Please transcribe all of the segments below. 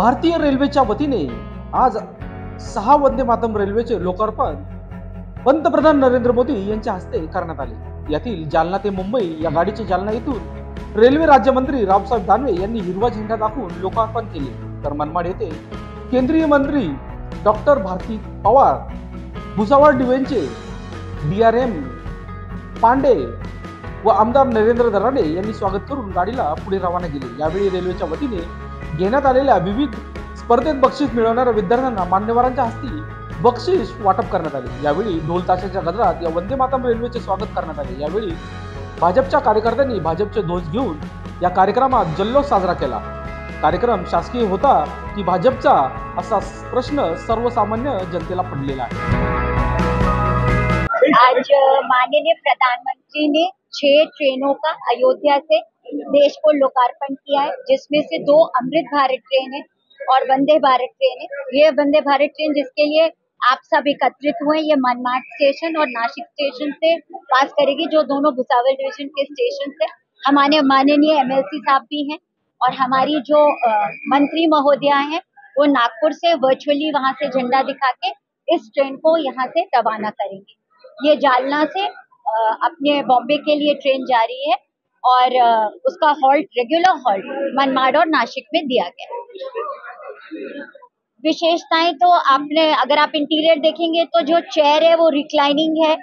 भारतीय रेल्वेच्या वतीने आज 6 वंदे मातरम रेल्वेचे लोकार्पण पंतप्रधान नरेंद्र मोदी यांच्या हस्ते करण्यात आले। यातील जालना ते मुंबई या गाडीचे जालना येथून रेल्वे राज्यमंत्री रावसाहेब दानवे यांनी हिरवा झेंडा दाखवून लोकार्पण केले, तर मनमाड येथे केंद्रीय मंत्री डॉक्टर भारती पवार, भुसावळ डिव्हिजनचे DRM पांडे व आमदार नरेंद्र दराडे यांनी स्वागत करून गाडीला पुढे रवाना केले। यावेळी रेल्वेच्या वतीने घेण्यात आलेल्या विविध स्पर्धेत बक्षीस मिळवणाऱ्या विद्यार्थ्यांना मान्यवरांच्या हस्ते बक्षीस वाटप करण्यात आले। यावेळी ढोल ताशाच्या गजरात या वंदे मातरम रेल्वेचे स्वागत करण्यात आले। यावेळी भाजपच्या कार्यकर्त्यांनी भाजपचे ध्वज घेऊन या कार्यक्रमात जल्लोष साजरा केला। कार्यक्रम शासकीय होता की भाजपचा, असा प्रश्न सर्वसामान्य जनतेला पडलेला आहे। आज माननीय प्रधानमंत्री ने 6 ट्रेनों का अयोध्या से देश को लोकार्पण किया है, जिसमें से 2 अमृत भारत ट्रेन है और वंदे भारत ट्रेन है। ये वंदे भारत ट्रेन जिसके लिए आप सब एकत्रित हुए, ये मनमाड स्टेशन और नासिक स्टेशन से पास करेगी, जो दोनों भुसावल डिवीजन के स्टेशन से। हमारे माननीय MLC साहब भी हैं और हमारी जो मंत्री महोदया हैं वो नागपुर से वर्चुअली वहां से झंडा दिखा के इस ट्रेन को यहाँ से रवाना करेंगे। ये जालना से अपने बॉम्बे के लिए ट्रेन जा रही है और उसका हॉल्ट, रेगुलर हॉल्ट मनमाड और नासिक में दिया गया है। विशेषताएं तो आपने, अगर आप इंटीरियर देखेंगे तो जो चेयर है वो रिक्लाइनिंग है,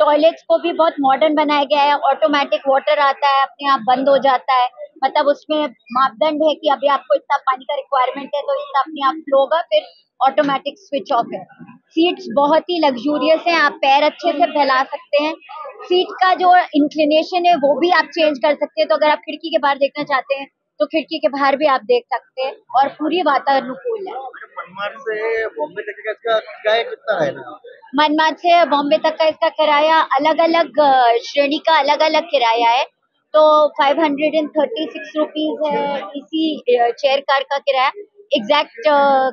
टॉयलेट्स को भी बहुत मॉडर्न बनाया गया है, ऑटोमेटिक वाटर आता है, अपने आप बंद हो जाता है, मतलब उसमें मापदंड है कि अभी आपको इतना पानी का रिक्वायरमेंट है तो इतना अपने आप फ्लो होगा, फिर ऑटोमेटिक स्विच ऑफ है। सीट्स बहुत ही लग्जूरियस हैं, आप पैर अच्छे से फैला सकते हैं। सीट का जो इंक्लिनेशन है वो भी आप चेंज कर सकते हैं, तो अगर आप खिड़की के बाहर देखना चाहते हैं तो खिड़की के बाहर भी आप देख सकते हैं और पूरी वातानुकूल है। मनमाड से बॉम्बे तक का इसका किराया कितना है ना? मनमाड से बॉम्बे तक का इसका किराया अलग अलग श्रेणी का अलग अलग किराया है, तो 536 रुपीज है इसी चेयर कार का किराया। एग्जैक्ट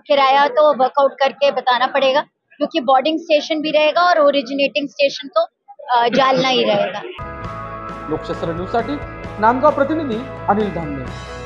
किराया तो वर्कआउट करके बताना पड़ेगा, क्योंकि बोर्डिंग स्टेशन भी रहेगा और ओरिजिनेटिंग स्टेशन तो जालना ही रहेगा। लोकशास्त्र न्यूज साठी नांदगाव प्रतिनिधी अनिल धामणे।